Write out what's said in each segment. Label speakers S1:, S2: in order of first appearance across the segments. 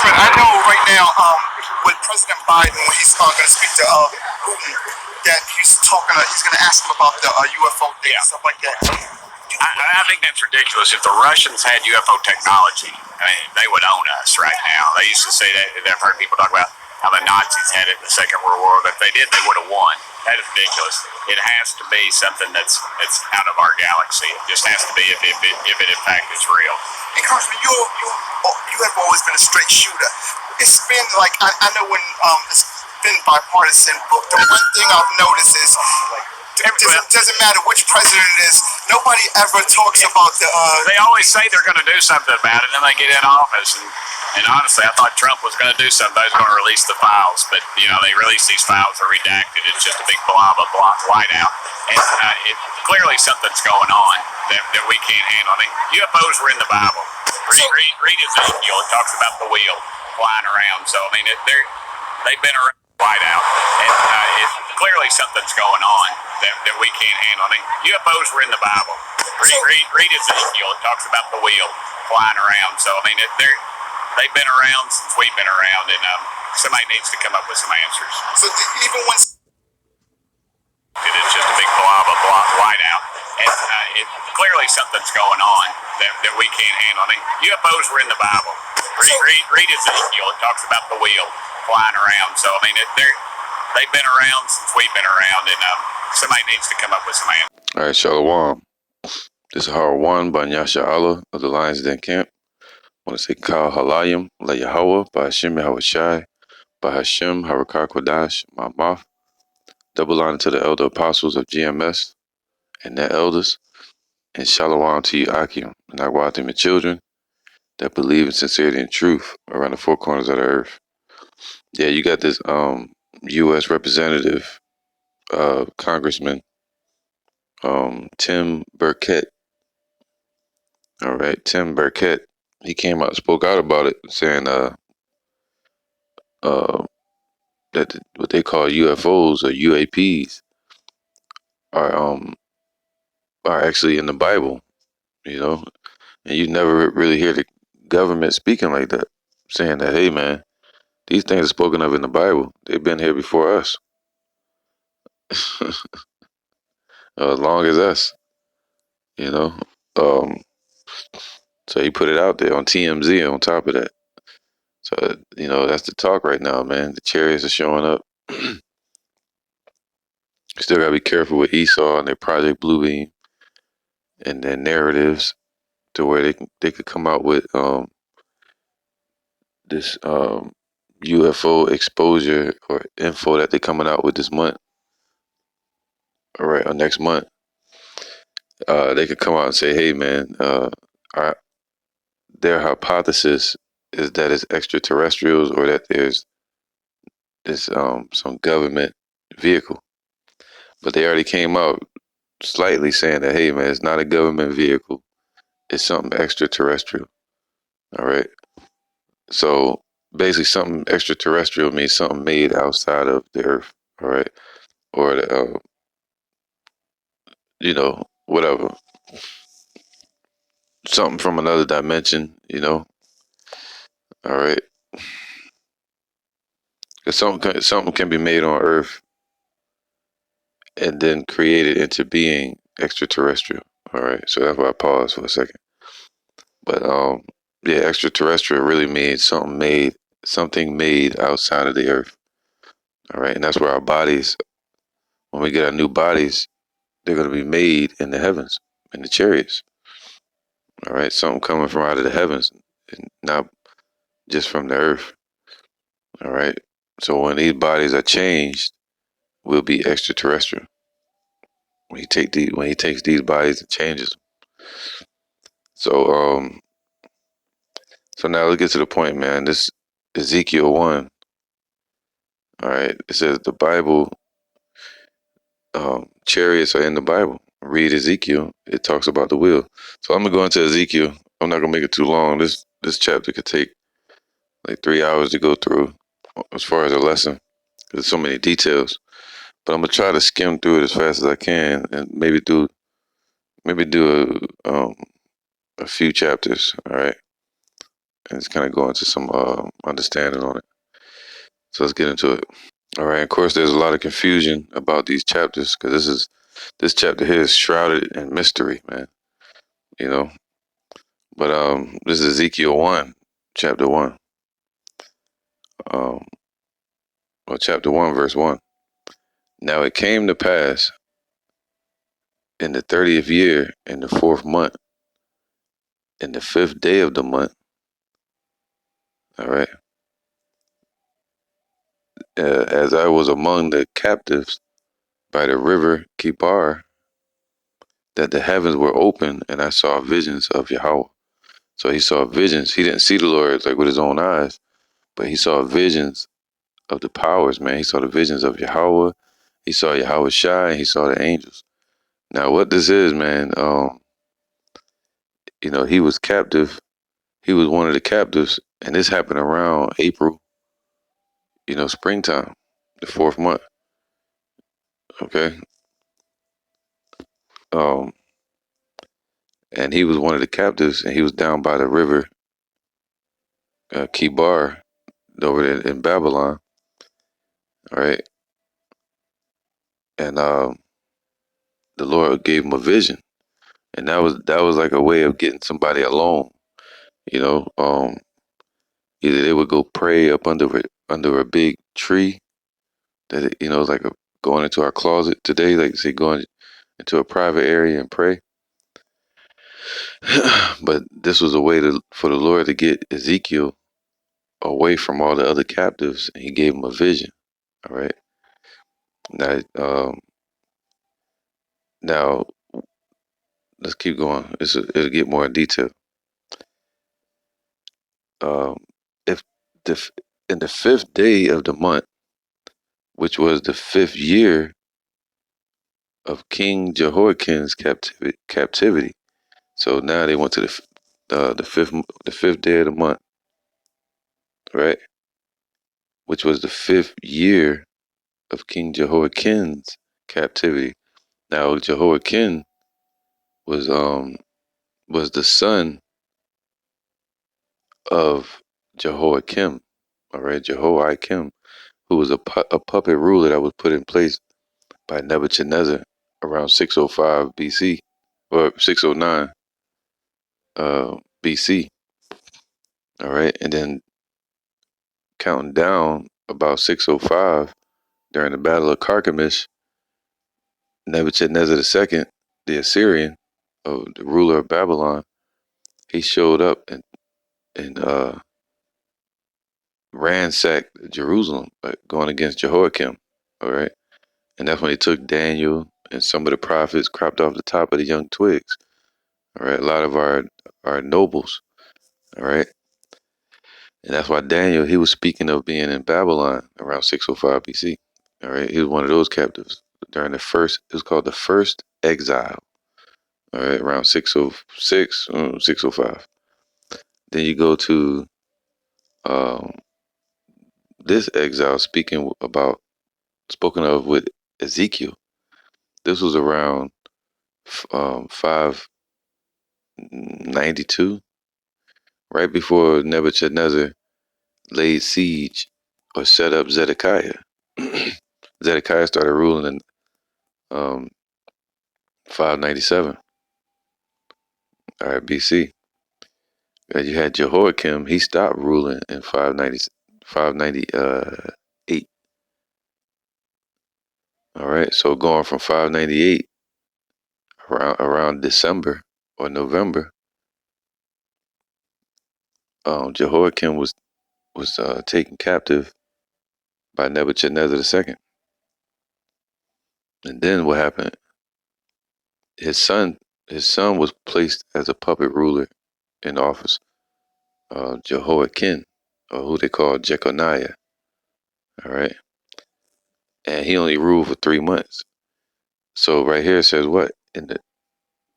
S1: Congressman, I know right now with President Biden, when he's going to speak to Putin, that he's going to ask him about the UFO thing and stuff like that.
S2: I think that's ridiculous. If the Russians had UFO technology, I mean, they would own us right now. They used to say that. I've heard people talk about how the Nazis had it in the Second World War. But if they did, they would have won. That is ridiculous. It has to be something that's out of our galaxy. It just has to be if it in fact is real.
S1: And Congressman, you have always been a straight shooter. It's been like I know when it's been bipartisan, but the one thing I've noticed is it doesn't matter which president it is. Nobody ever talks about the.
S2: They always say they're going to do something about it, and then they get in office. And honestly, I thought Trump was going to do something. They was going to release the files, but they release these files are redacted. It's just a big blob of whiteout, and clearly something's going on that we can't handle. I mean, UFOs were in the Bible. Read Ezekiel. It talks about the wheel flying around. So I mean, they've been around whiteout, and clearly something's going on that we can't handle. I mean, UFOs were in the Bible. Read Ezekiel. It talks about the wheel flying around. So I mean, they've been around since we've been around, and somebody needs to come up with some answers.
S1: So even when
S2: it's just a big blob of whiteout, and clearly something's going on that we can't handle. I mean, UFOs were in the Bible. Read Ezekiel. It talks about the wheel flying around. So I mean, they've been around since we've been around, and somebody needs to come up with some answers.
S3: All right, Shalom. This is Harwan Banyasha Allah of the Lions Den Camp. I want to say Kal Halayim, La Yahweh, by Hashem Yahawashi, by Hashem Harakar Kodash, Mamath. Double honor to the elder apostles of GMS and their elders. And Shalom to you, Akim, and Agwatim and children that believe in sincerity and truth around the four corners of the earth. Yeah, you got this U.S. representative, Congressman Tim Burchett. All right, Tim Burchett. He came out, spoke out about it, saying that what they call UFOs or UAPs are actually in the Bible, and you never really hear the government speaking like that, saying that, hey man, these things are spoken of in the Bible. They've been here before us, as long as us, So he put it out there on TMZ on top of that. So, that's the talk right now, man. The chariots are showing up. Still got to be careful with Esau and their Project Bluebeam and their narratives to where they could come out with this UFO exposure or info that they're coming out with this month. All right, or next month. They could come out and say, hey, man, their hypothesis is that it's extraterrestrials or that there's some government vehicle. But they already came out slightly saying that, hey, man, it's not a government vehicle. It's something extraterrestrial. All right. So basically something extraterrestrial means something made outside of the earth. All right. Or, whatever. Something from another dimension, All right. Because something can be made on earth and then created into being extraterrestrial. All right. So that's why I paused for a second. But yeah, extraterrestrial really means something made outside of the earth. All right. And that's where our bodies, when we get our new bodies, they're going to be made in the heavens, in the chariots. All right. Something coming from out of the heavens and not just from the earth. All right. So when these bodies are changed, we'll be extraterrestrial. When he takes these bodies and changes them. So now let's get to the point, man. This Ezekiel 1. All right. It says the Bible, chariots are in the Bible. Read Ezekiel. It talks about the wheel. So I'm going to go into Ezekiel. I'm not going to make it too long. This chapter could take like 3 hours to go through as far as a lesson. There's so many details. But I'm going to try to skim through it as fast as I can and maybe do a few chapters. All right. and just kind of go into some understanding on it. So let's get into it. All right. Of course, there's a lot of confusion about these chapters because this chapter here is shrouded in mystery, man. You know, but this is Ezekiel 1, chapter 1. Um, well, chapter 1, verse 1. Now it came to pass in the 30th year, in the 4th month, in the 5th day of the month. All right. As I was among the captives by the river Kibar, that the heavens were open, and I saw visions of Yahweh. So he saw visions. He didn't see the Lord like with his own eyes, but he saw visions of the powers, man. He saw the visions of Yahweh. He saw Yahweh Shai, and he saw the angels. Now, what this is, man, he was captive. He was one of the captives, and this happened around April, springtime, the 4th month. Okay. Um, and he was one of the captives, and he was down by the river Kibar over there in Babylon. All right. And the Lord gave him a vision. And that was like a way of getting somebody alone, you know. Either they would go pray up under a big tree that is like going into our closet today, like say going into a private area and pray. But this was a way for the Lord to get Ezekiel away from all the other captives, and he gave him a vision. All right. Now let's keep going. It'll get more in detail. Um, if the in the 5th day of the month, which was the 5th year of King Jehoiakim's captivity. So now they went to the fifth day of the month, right? Which was the 5th year of King Jehoiakim's captivity. Now Jehoiakim was the son of Jehoiakim, all right, Jehoiakim, who was a puppet ruler that was put in place by Nebuchadnezzar around 605 BC or 609 BC. All right, and then counting down about 605 during the Battle of Carchemish, Nebuchadnezzar II, the Assyrian, the ruler of Babylon, he showed up and ransacked Jerusalem, going against Jehoiakim. All right, and that's when he took Daniel and some of the prophets, cropped off the top of the young twigs. All right, a lot of our nobles. All right. And that's why Daniel, he was speaking of being in Babylon around 605 BC. All right. He was one of those captives during it was called the first exile. All right. Around 606, 605. Then you go to um, this exile spoken of with Ezekiel. This was around 592, right before Nebuchadnezzar laid siege or set up Zedekiah. Zedekiah started ruling in 597, all right, BC. You had Jehoiakim, he stopped ruling in 598. All right, so going from 598 around December or November, Jehoiakim was taken captive by Nebuchadnezzar II. And then what happened? His son was placed as a puppet ruler in office, Jehoiakim, or who they call Jeconiah. All right, and he only ruled for 3 months. So right here it says what in the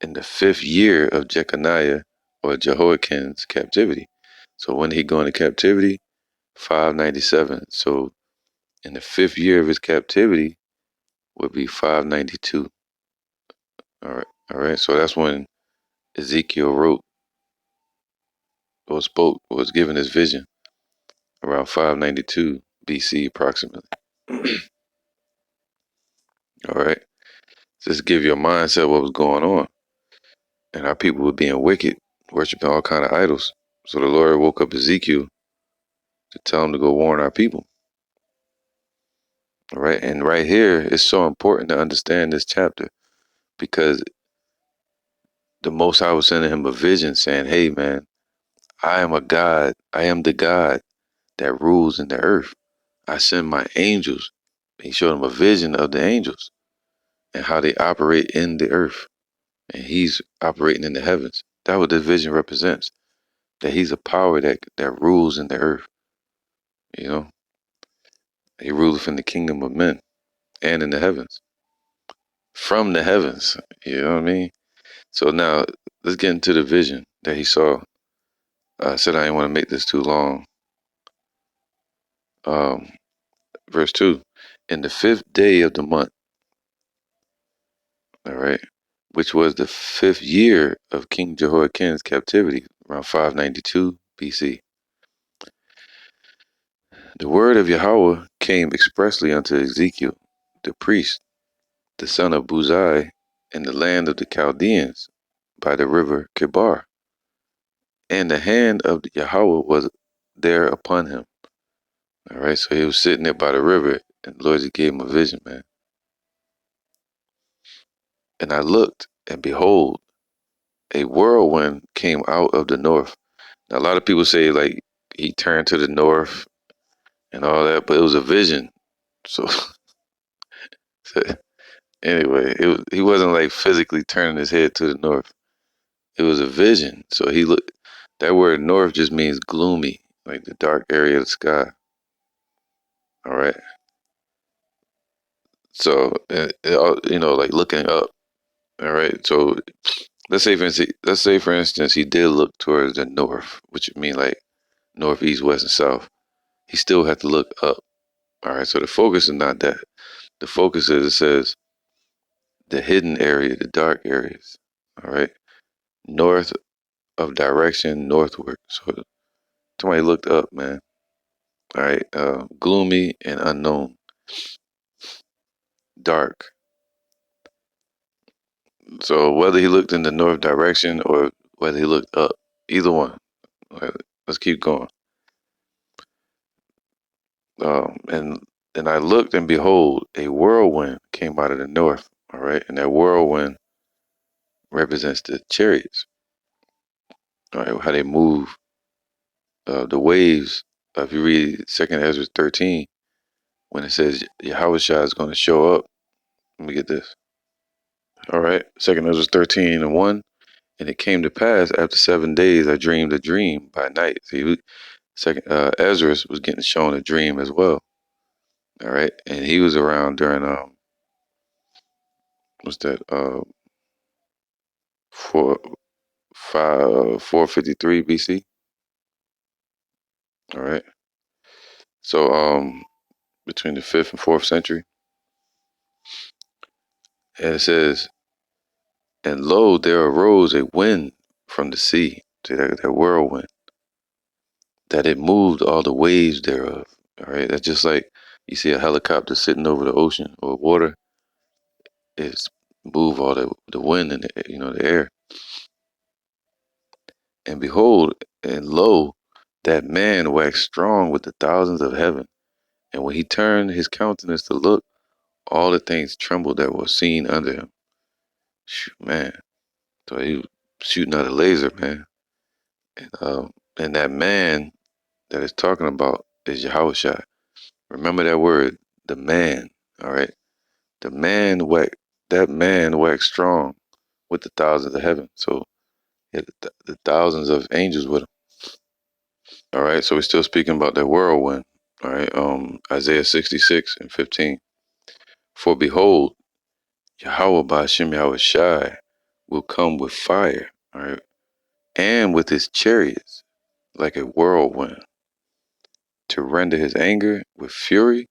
S3: 5th year of Jeconiah or Jehoiakim's captivity. So when did he go into captivity? 597. So in the 5th year of his captivity would be 592. All right. All right. So that's when Ezekiel wrote or spoke or was given this vision around 592 BC approximately. All right. Just to give you a mindset of what was going on. And our people were being wicked, worshiping all kind of idols. So the Lord woke up Ezekiel to tell him to go warn our people. All right. And right here, it's so important to understand this chapter because the Most High was sending him a vision saying, hey, man, I am a God. I am the God that rules in the earth. I send my angels. He showed him a vision of the angels and how they operate in the earth. And he's operating in the heavens. That's what this vision represents. That he's a power that rules in the earth. You know, he ruleth in the kingdom of men and in the heavens. From the heavens. You know what I mean? So now let's get into the vision that he saw. I said I didn't want to make this too long. Verse 2. In the 5th day of the month, all right, which was the 5th year of King Jehoiakim's captivity, around 592 BC. The word of Yahweh came expressly unto Ezekiel, the priest, the son of Buzai, in the land of the Chaldeans, by the river Kibar. And the hand of Yahweh was there upon him. All right, so he was sitting there by the river, and the Lord just gave him a vision, man. And I looked, and behold, a whirlwind came out of the north. Now, a lot of people say, like, he turned to the north and all that, but it was a vision. So, anyway, he wasn't like physically turning his head to the north. It was a vision. So he looked. That word north just means gloomy, like the dark area of the sky. All right. So like looking up. All right. So let's say for instance, he did look towards the north, which would mean like northeast, west, and south. He still had to look up. All right. So the focus is not that. The focus is, it says, the hidden area, the dark areas. All right. North of direction, northward. So somebody looked up, man. All right. Gloomy and unknown. Dark. So whether he looked in the north direction or whether he looked up, either one. All right, let's keep going. And I looked, and behold, a whirlwind came out of the north. All right. And that whirlwind represents the chariots. All right. How they move, the waves. If you read 2nd Ezra 13, when it says Yahweh Shah is going to show up, let me get this. All right. 2nd Ezra 13 and 1. And it came to pass after 7 days, I dreamed a dream by night. See, Ezra was getting shown a dream as well. All right. And he was around during, what's that, 453 BC. All right. So, between the 5th and 4th century. And it says, and lo, there arose a wind from the sea, see that whirlwind, that it moved all the waves thereof. All right. That's just like you see a helicopter sitting over the ocean or water. It's move all the wind in the air. And behold, and lo, that man waxed strong with the thousands of heaven. And when he turned his countenance to look, all the things trembled that were seen under him. Shoot, man. So he was shooting out a laser, man. And that man that is talking about is Yahushua. Remember that word, the man. All right. That man waxed strong with the thousands of heaven. So he had the thousands of angels with him. All right. So we're still speaking about that whirlwind. All right. Isaiah 66 and 15. For behold, Yahweh Ba'ashem Yahweh Shai will come with fire. All right. And with his chariots like a whirlwind, to render his anger with fury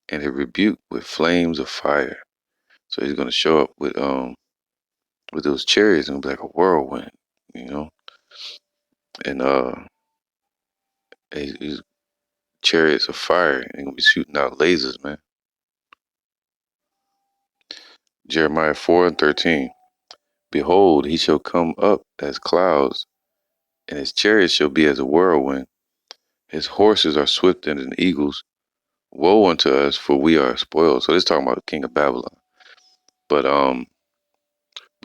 S3: and his rebuke with flames of fire. So he's gonna show up with those chariots and be like a whirlwind, you know. And These chariots of fire and gonna be shooting out lasers, man. Jeremiah 4:13. Behold, he shall come up as clouds, and his chariots shall be as a whirlwind. His horses are swifter than eagles. Woe unto us, for we are spoiled. So this is talking about the king of Babylon. But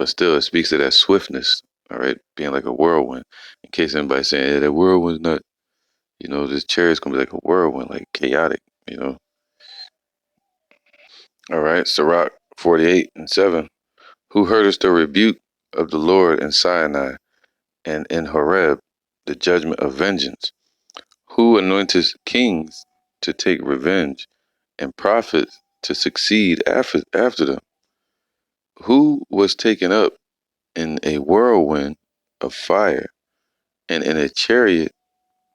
S3: still, it speaks of that swiftness, all right, being like a whirlwind. In case anybody's saying, yeah, that whirlwind's not, this chariot's gonna be like a whirlwind, like chaotic. All right, Sirach 48:7. Who heardest the rebuke of the Lord in Sinai, and in Horeb the judgment of vengeance? Who anointed kings to take revenge, and prophets to succeed after them? Who was taken up in a whirlwind of fire, and in a chariot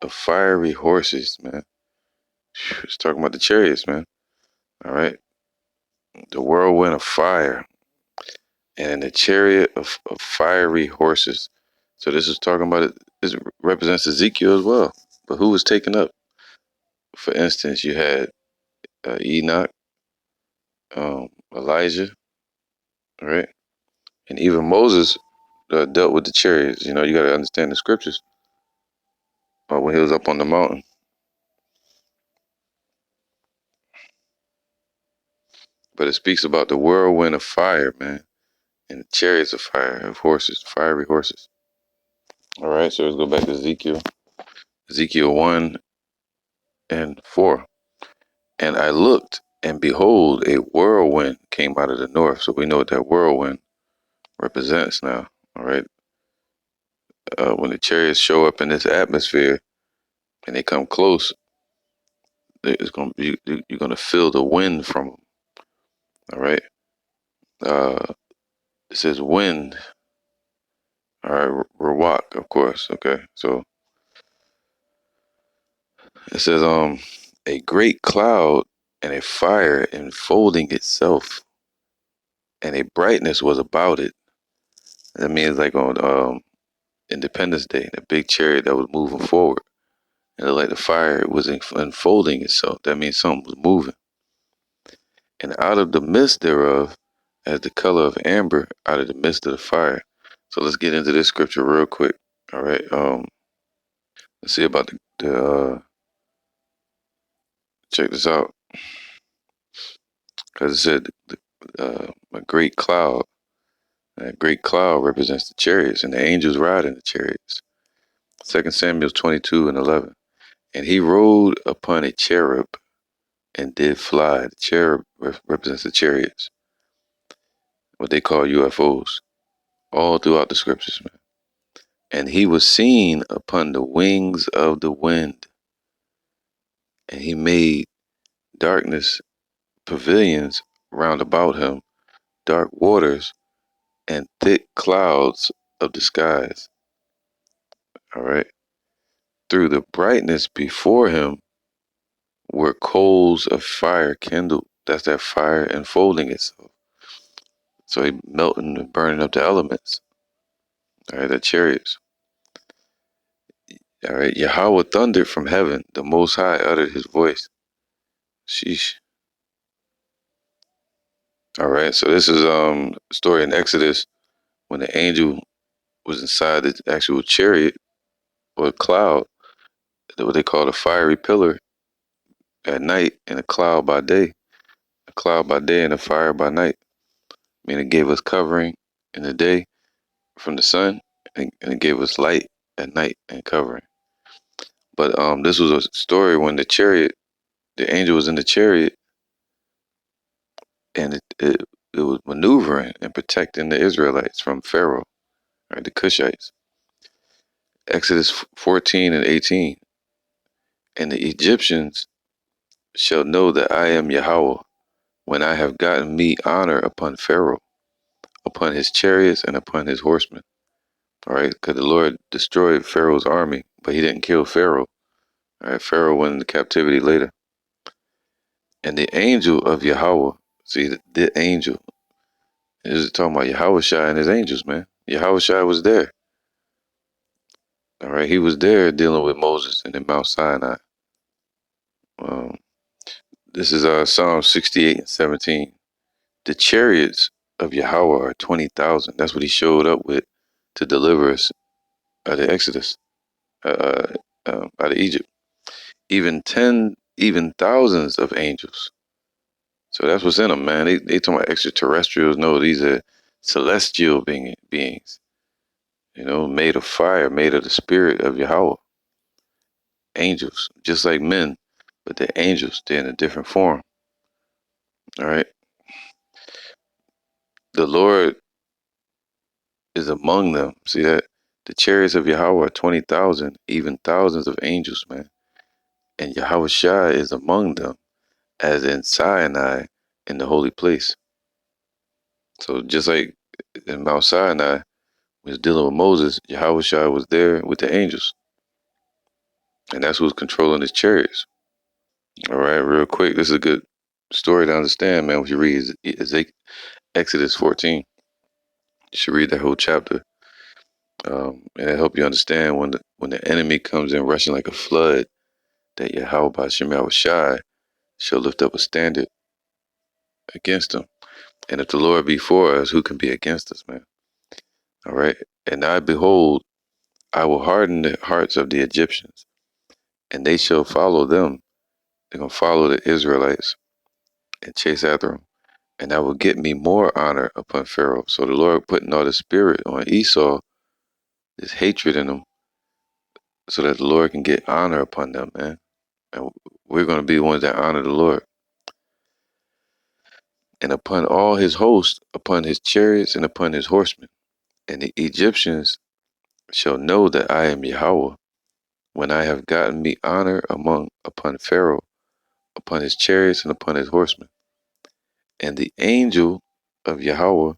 S3: of fiery horses, man? It's talking about the chariots, man. All right. The whirlwind of fire, and in a chariot of fiery horses. So this is talking about it. This represents Ezekiel as well. But who was taken up? For instance, you had Enoch, Elijah, right? And even Moses dealt with the chariots. You got to understand the scriptures. When he was up on the mountain. But it speaks about the whirlwind of fire, man, and the chariots of fire, of horses, fiery horses. All right, so let's go back to Ezekiel. Ezekiel 1:4. And I looked, and behold, a whirlwind came out of the north. So we know what that whirlwind represents now. All right. When the chariots show up in this atmosphere and they come close, it's gonna be you're gonna feel the wind from them. All right. It says wind. All right, Rawak, of course. Okay, so it says a great cloud and a fire enfolding itself, and a brightness was about it. That means like on Independence Day, the big chariot that was moving forward, and like the fire was unfolding itself. That means something was moving. And out of the midst thereof, as the color of amber, out of the midst of the fire. So let's get into this scripture real quick. All right. Let's see about the check this out, because it said a great cloud. That great cloud represents the chariots, and the angels ride in the chariots. 2 Samuel 22:11. And he rode upon a cherub and did fly. The cherub represents the chariots, what they call UFOs, all throughout the scriptures, man. And he was seen upon the wings of the wind, and he made darkness pavilions round about him, dark waters, and thick clouds of the skies. All right. Through the brightness before him were coals of fire kindled. That's that fire enfolding itself. So he melting and burning up the elements. All right, the chariots. All right, Yahweh thundered from heaven. The Most High uttered his voice. Sheesh. All right, so this is story in Exodus when the angel was inside the actual chariot or cloud, what they call a fiery pillar at night and a cloud by day. A cloud by day and a fire by night. I mean, it gave us covering in the day from the sun, and it gave us light at night and covering. But this was a story when the angel was in the chariot, and it was maneuvering and protecting the Israelites from Pharaoh, right, the Cushites. Exodus 14:18. And the Egyptians shall know that I am Yahweh when I have gotten me honor upon Pharaoh, upon his chariots and upon his horsemen. All right, because the Lord destroyed Pharaoh's army, but he didn't kill Pharaoh. All right, Pharaoh went into captivity later. And the angel of Yahweh, see, the angel, this is talking about Yahweh Shai and his angels, man. Yahweh Shai was there. All right, he was there dealing with Moses in the Mount Sinai. Um, this is Psalm 68:17. The chariots of Yahweh are 20,000. That's what he showed up with to deliver us out of Exodus, out of Egypt. Even thousands of angels. So that's what's in them, man. They talking about extraterrestrials. No, these are celestial beings. You know, made of fire, made of the spirit of Yahweh. Angels, just like men, but they're angels. They're in a different form. All right. The Lord is among them. See that? The chariots of Yahweh are 20,000, even thousands of angels, man. And Yahweh Shai is among them, as in Sinai in the holy place. So just like in Mount Sinai, was dealing with Moses, Yahweh Shai was there with the angels. And that's who's controlling his chariots. All right, real quick. This is a good story to understand, man. If you read Ezekiel, Exodus 14, you should read that whole chapter. And it help you understand when the enemy comes in rushing like a flood, that Yahweh Ba'Shem Yahweh Shai shall lift up a standard against them. And if the Lord be for us, who can be against us, man? All right. And I behold, I will harden the hearts of the Egyptians, and they shall follow them. They're gonna follow the Israelites and chase after them. And I will get me more honor upon Pharaoh. So the Lord putting all the spirit on Esau, this hatred in them, so that the Lord can get honor upon them, man. And we're going to be the ones that honor the Lord. And upon all his hosts, upon his chariots, and upon his horsemen. And the Egyptians shall know that I am Yahweh, when I have gotten me honor upon Pharaoh, upon his chariots, and upon his horsemen. And the angel of Yahweh,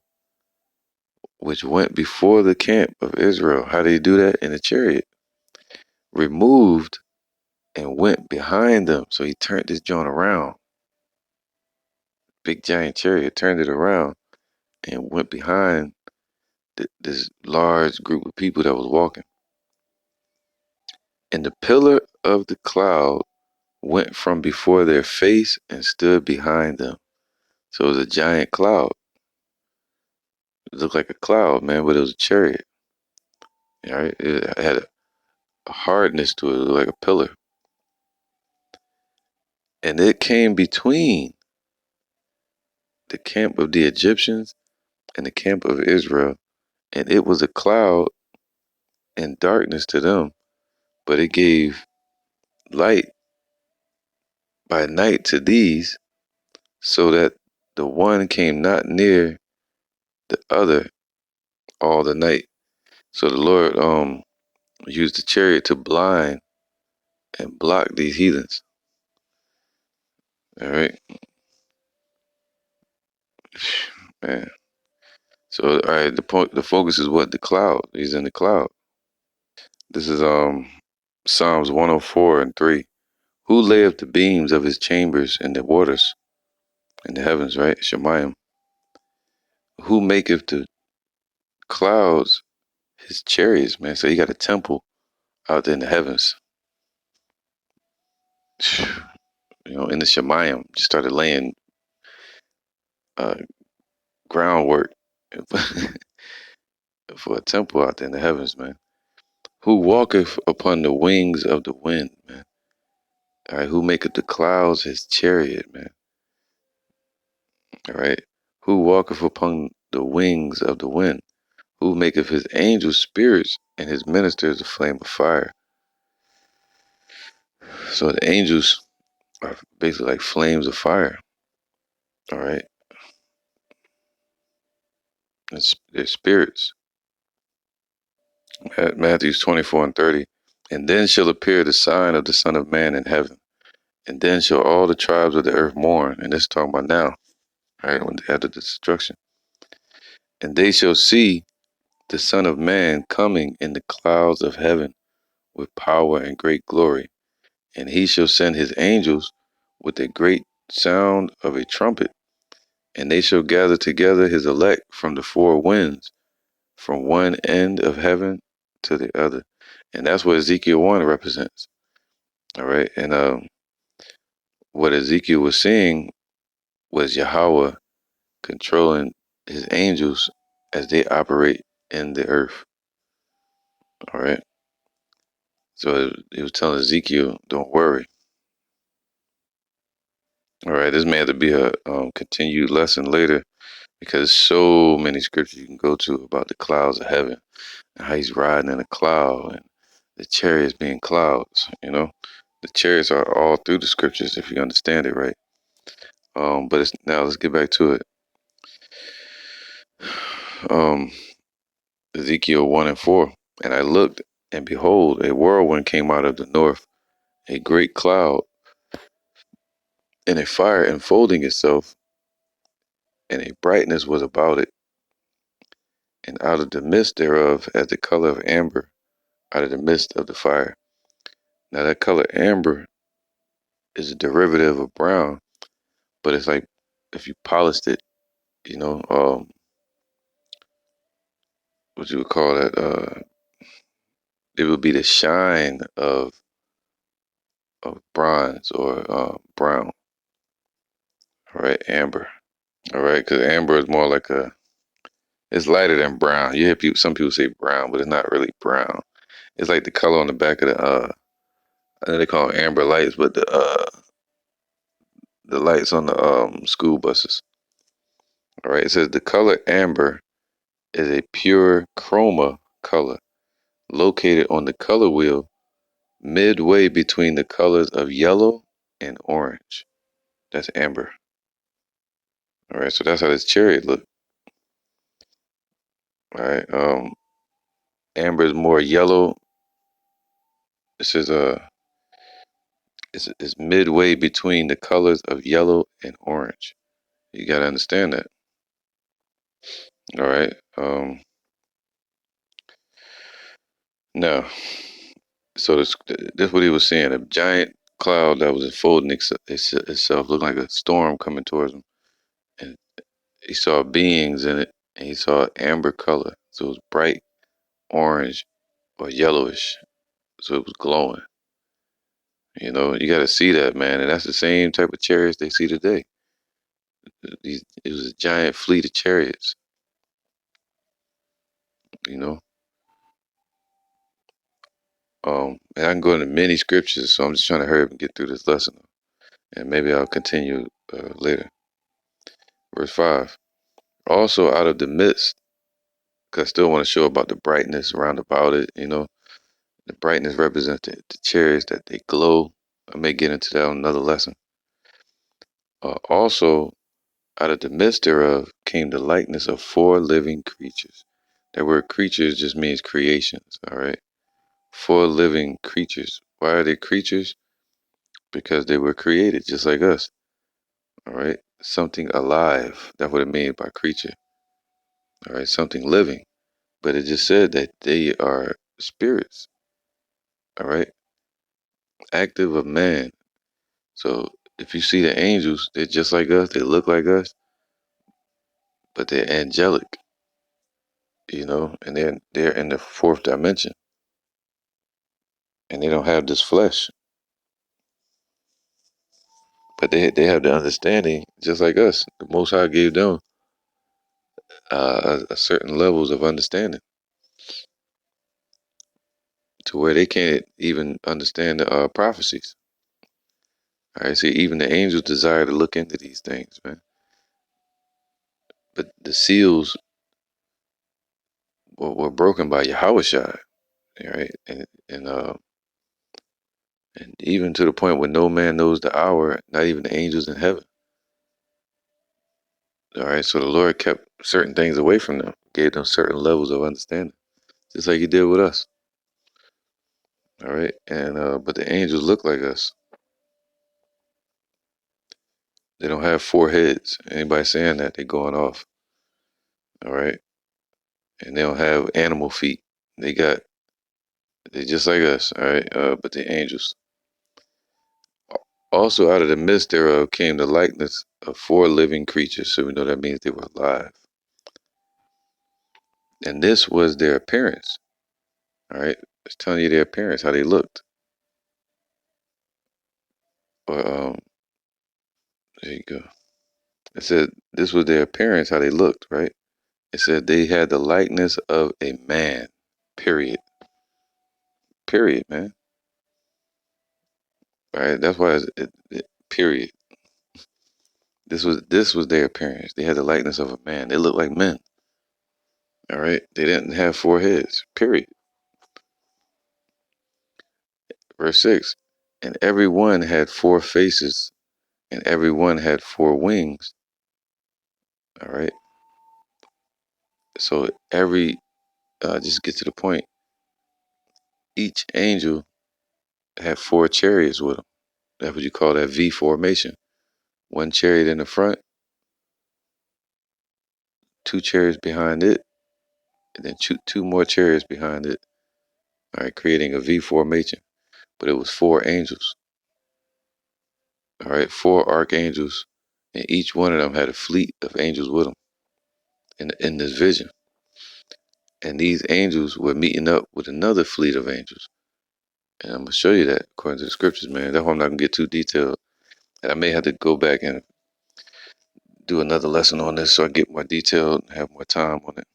S3: which went before the camp of Israel, how did he do that? In a chariot, removed and went behind them. So he turned this joint around. Big giant chariot, turned it around and went behind this large group of people that was walking. And the pillar of the cloud went from before their face and stood behind them. So it was a giant cloud. It looked like a cloud, man, but it was a chariot. All right? It had a hardness to it. It looked like a pillar. And it came between the camp of the Egyptians and the camp of Israel. And it was a cloud and darkness to them, but it gave light by night to these, so that the one came not near the other all the night. So the Lord used the chariot to blind and block these heathens. All right, man. So all right, the focus is what? The cloud. He's in the cloud. This is Psalms 104:3. Who layeth the beams of his chambers in the waters, in the heavens, right? Shemayim. Who maketh the clouds his chariots, man? So he got a temple out there in the heavens. You know, in the Shemayim, just started laying uh, groundwork for a temple out there in the heavens, man. Who walketh upon the wings of the wind, man? All right, who maketh the clouds his chariot, man? All right, who walketh upon the wings of the wind? Who maketh his angels spirits and his ministers a flame of fire? So the angels are basically like flames of fire. All right, they're spirits. Matthew 24:30. And then shall appear the sign of the Son of Man in heaven. And then shall all the tribes of the earth mourn. And this is talking about now, right? When after the destruction. And they shall see the Son of Man coming in the clouds of heaven with power and great glory. And he shall send his angels with a great sound of a trumpet. And they shall gather together his elect from the four winds, from one end of heaven to the other. And that's what Ezekiel 1 represents. All right. And what Ezekiel was seeing was Yahweh controlling his angels as they operate in the earth. All right. So he was telling Ezekiel, don't worry. All right. This may have to be a continued lesson later because so many scriptures you can go to about the clouds of heaven and how he's riding in a cloud and the chariots being clouds. The chariots are all through the scriptures if you understand it right. But now let's get back to it. Ezekiel 1 and 4. And I looked, and behold, a whirlwind came out of the north, a great cloud, and a fire enfolding itself, and a brightness was about it, and out of the midst thereof as the color of amber, out of the midst of the fire. Now that color amber is a derivative of brown, but it's like if you polished it, what you would call that, it would be the shine of bronze or brown. All right, amber. All right, because amber is more like it's lighter than brown. You hear some people say brown, but it's not really brown. It's like the color on the back of I know they call them amber lights, but the lights on the school buses. All right, it says the color amber is a pure chroma color located on the color wheel midway between the colors of yellow and orange. That's amber. All right, so that's how this chariot look. All right, amber is more yellow. This is it's midway between the colors of yellow and orange. You gotta understand that. All right. Now, so this what he was saying. A giant cloud that was enfolding itself, looked like a storm coming towards him, and he saw beings in it, and he saw amber color, so it was bright orange or yellowish, so it was glowing. You got to see that, man, and that's the same type of chariots they see today. It was a giant fleet of chariots. You know, and I can go into many scriptures, so I'm just trying to hurry up and get through this lesson, and maybe I'll continue later. Verse 5. Also out of the midst, because I still want to show about the brightness around about it. The brightness represents the chariots that they glow. I may get into that on another lesson. Also out of the midst thereof came the likeness of 4 living creatures. That word creatures just means creations, all right? 4 living creatures. Why are they creatures? Because they were created just like us, all right? Something alive. That's what it means by creature, all right? Something living. But it just said that they are spirits, all right? Active of man. So if you see the angels, they're just like us. They look like us, but they're angelic, and they're in the 4th dimension, and they don't have this flesh, but they have the understanding just like us. The Most High gave them a certain levels of understanding to where they can't even understand the prophecies. All right, see, even the angels desire to look into these things, man. But the seals were broken by Yahweh Shai, right? And even to the point where no man knows the hour, not even the angels in heaven. All right, so the Lord kept certain things away from them, gave them certain levels of understanding, just like He did with us. All right, and but the angels look like us. They don't have 4 heads. Anybody saying that, they're going off. All right, and they don't have animal feet. They're just like us. All right, but the angels. Also, out of the midst thereof came the likeness of 4 living creatures. So we know that means they were alive. And this was their appearance. All right. It's telling you their appearance, how they looked. Or there you go. It said this was their appearance, how they looked, right? It said they had the likeness of a man. Period. Period, man. Right? That's why period. This was their appearance. They had the likeness of a man. They looked like men. All right. They didn't have four heads. Period. Verse 6. And every one had four faces, and every one had four wings. All right. So just get to the point. Each angel had four chariots with them. That's what you call that V formation. One chariot in the front, two chariots behind it, and then two more chariots behind it. All right, creating a V formation. But it was four angels. All right, four archangels, and each one of them had a fleet of angels with them in this vision. And these angels were meeting up with another fleet of angels. And I'm gonna show you that according to the scriptures, man. That's why I'm not gonna get too detailed. And I may have to go back and do another lesson on this so I get more detailed and have more time on it.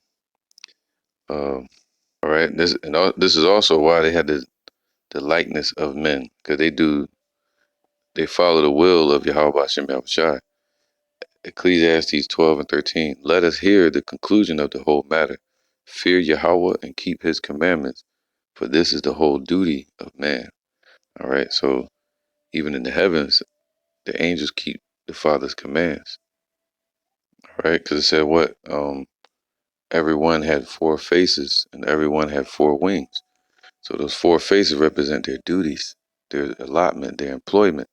S3: All right, this is also why they had the likeness of men, because they follow the will of Yahweh Hashem Yahushai. Ecclesiastes 12 and 13. Let us hear the conclusion of the whole matter. Fear Yahweh and keep his commandments, for this is the whole duty of man. All right, so even in the heavens, the angels keep the Father's commands. All right, because it said what? Everyone had four faces and everyone had four wings. So those four faces represent their duties, their allotment, their employment.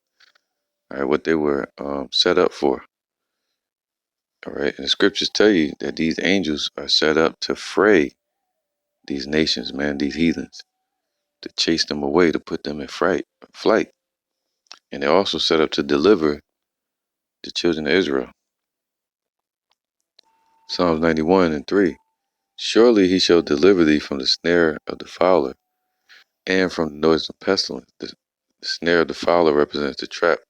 S3: All right, what they were set up for. All right, and the scriptures tell you that these angels are set up to fray these nations, man, these heathens, to chase them away, to put them in flight. And they're also set up to deliver the children of Israel. Psalms 91 and 3. Surely he shall deliver thee from the snare of the fowler and from the noisome pestilence. The snare of the fowler represents the trap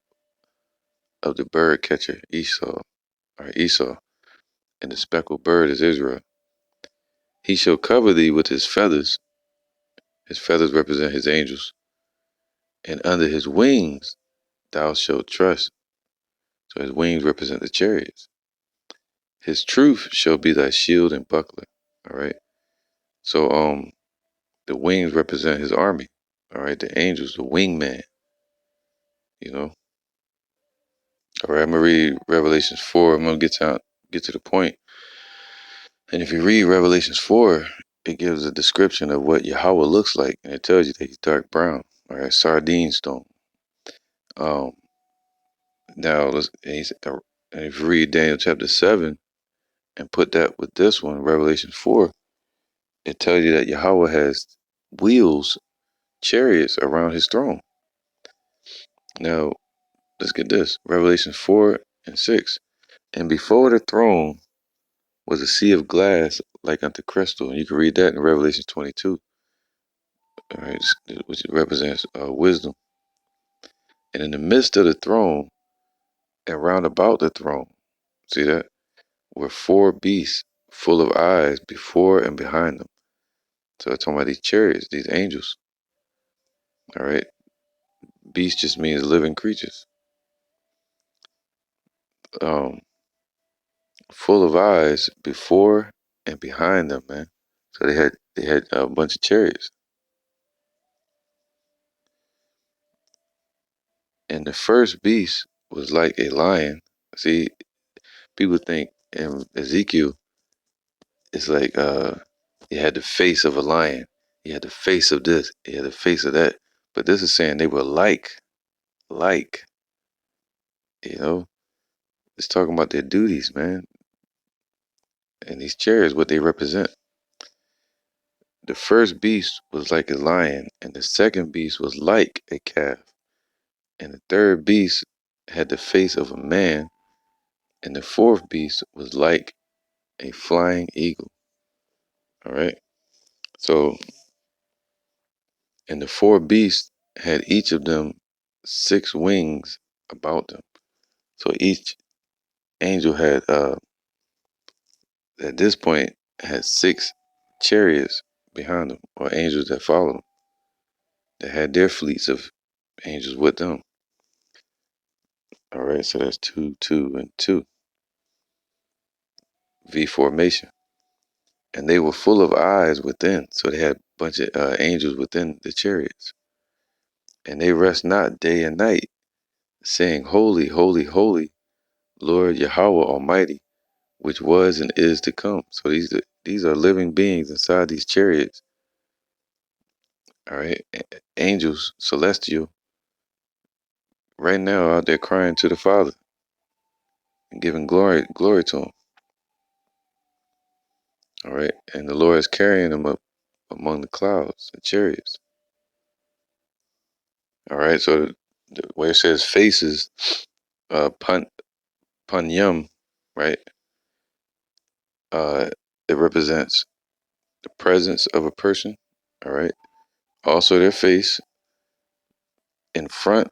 S3: of the bird catcher, Esau, and the speckled bird is Israel. He shall cover thee with his feathers. His feathers represent his angels. And under his wings thou shalt trust. So his wings represent the chariots. His truth shall be thy shield and buckler. All right. So the wings represent his army. All right. The angels, the wingman. You know. All right. I'm gonna read Revelations 4. I'm gonna get to the point. And if you read Revelations 4, it gives a description of what Yahweh looks like, and it tells you that he's dark brown. All right, sardine stone. Now and if you read Daniel chapter 7 and put that with this one, Revelation 4, it tells you that Yahweh has wheels, chariots around his throne. Now, let's get this. Revelation 4 and 6. And before the throne was a sea of glass like unto crystal. And you can read that in Revelation 22. All right, which represents wisdom. And in the midst of the throne and round about the throne, see that, were four beasts full of eyes before and behind them. So it's talking about these chariots, these angels. All right. Beast just means living creatures. Full of eyes before and behind them, man. So they had a bunch of chariots. And the first beast was like a lion. See, people think in Ezekiel it's like he had the face of a lion. He had the face of this. He had the face of that. But this is saying they were like, you know, it's talking about their duties, man. And these chariots, what they represent. The first beast was like a lion, and the second beast was like a calf. And the third beast had the face of a man, and the fourth beast was like a flying eagle. All right. So And the four beasts had each of them 6 wings about them. So each angel had, at this point, had 6 chariots behind them, or angels that followed them, that had their fleets of angels with them. All right, so that's 2, 2, and 2. V formation. And they were full of eyes within. So they had a bunch of angels within the chariots. And they rest not day and night, saying, Holy, holy, holy, Lord Yahweh Almighty, which was and is to come. So these are living beings inside these chariots. All right, angels, celestial, right now out there crying to the Father and giving glory to Him. All right, and the Lord is carrying them up among the clouds and chariots. All right, so where it says faces, panyam, right? It represents the presence of a person. All right. Also, their face in front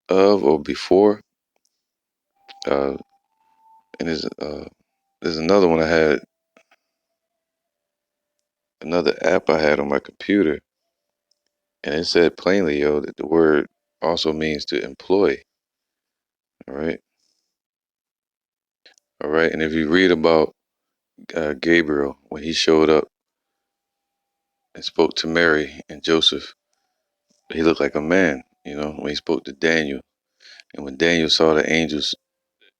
S3: of or before. And there's another one I had, another app I had on my computer, and it said plainly, yo, that the word also means to employ. All right. All right. And if you read about Gabriel, when he showed up and spoke to Mary and Joseph, he looked like a man, when he spoke to Daniel. And when Daniel saw the angels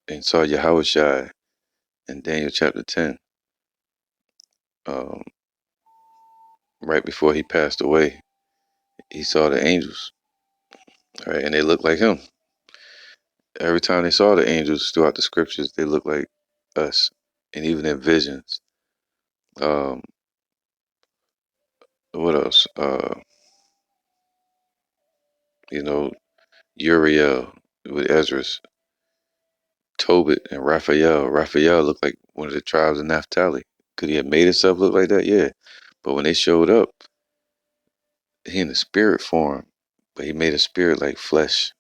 S3: and saw Yahushua in Daniel chapter 10, um, right before he passed away, he saw the angels, right? And they looked like him. Every time they saw the angels throughout the scriptures, they looked like us. And even in visions. Um, what else? You know, Uriel with Ezra's, Tobit and Raphael. Raphael looked like one of the tribes of Naphtali. Could he have made himself look like that? Yeah. But when they showed up, he in the spirit form, but he made a spirit like flesh.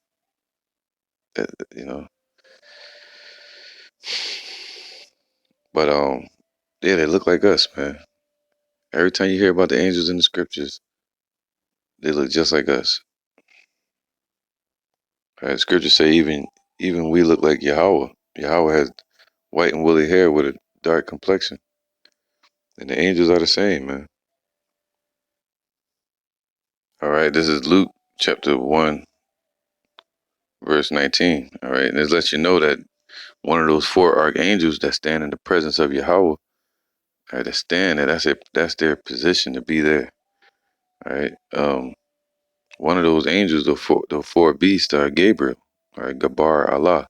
S3: You know. But yeah, they look like us, man. Every time you hear about the angels in the scriptures, they look just like us. Right? Scriptures say even we look like Yahweh. Yahweh has white and woolly hair with a dark complexion. And the angels are the same, man. All right, this is Luke chapter 1, verse 19. All right, and this lets you know that one of those 4 archangels that stand in the presence of Yahweh, all right, that stand there, that's their position to be there. All right. One of those angels, the four beasts, are Gabriel, all right, Gabar Allah.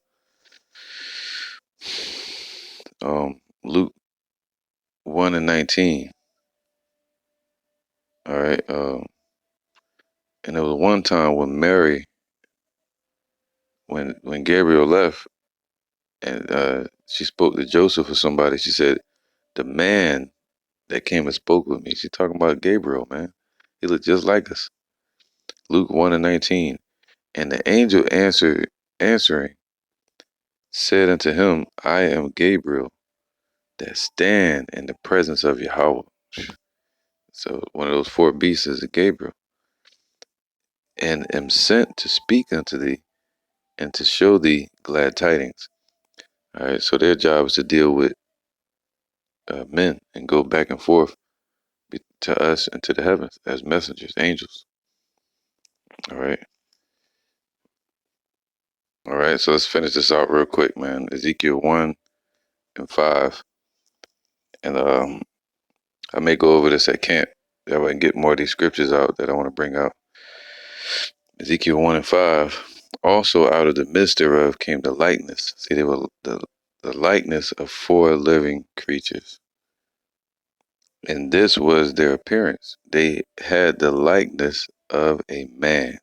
S3: Luke 1 and 19. All right. And there was one time when Mary, when Gabriel left, and she spoke to Joseph or somebody, she said, "The man that came and spoke with me." She talking about Gabriel, man. He looked just like us. Luke 1 and 19. And the angel answering, said unto him, I am Gabriel, that stand in the presence of Yahweh. So one of those 4 beasts is Gabriel. And am sent to speak unto thee and to show thee glad tidings. All right, so their job is to deal with men and go back and forth to us and to the heavens as messengers, angels. All right. All right, so let's finish this out real quick, man. Ezekiel 1 and 5. And I may go over this at camp. That way I can get more of these scriptures out that I want to bring out. Ezekiel 1 and 5. Also out of the midst thereof came the likeness. See, they were the likeness of 4 living creatures. And this was their appearance. They had the likeness of a man.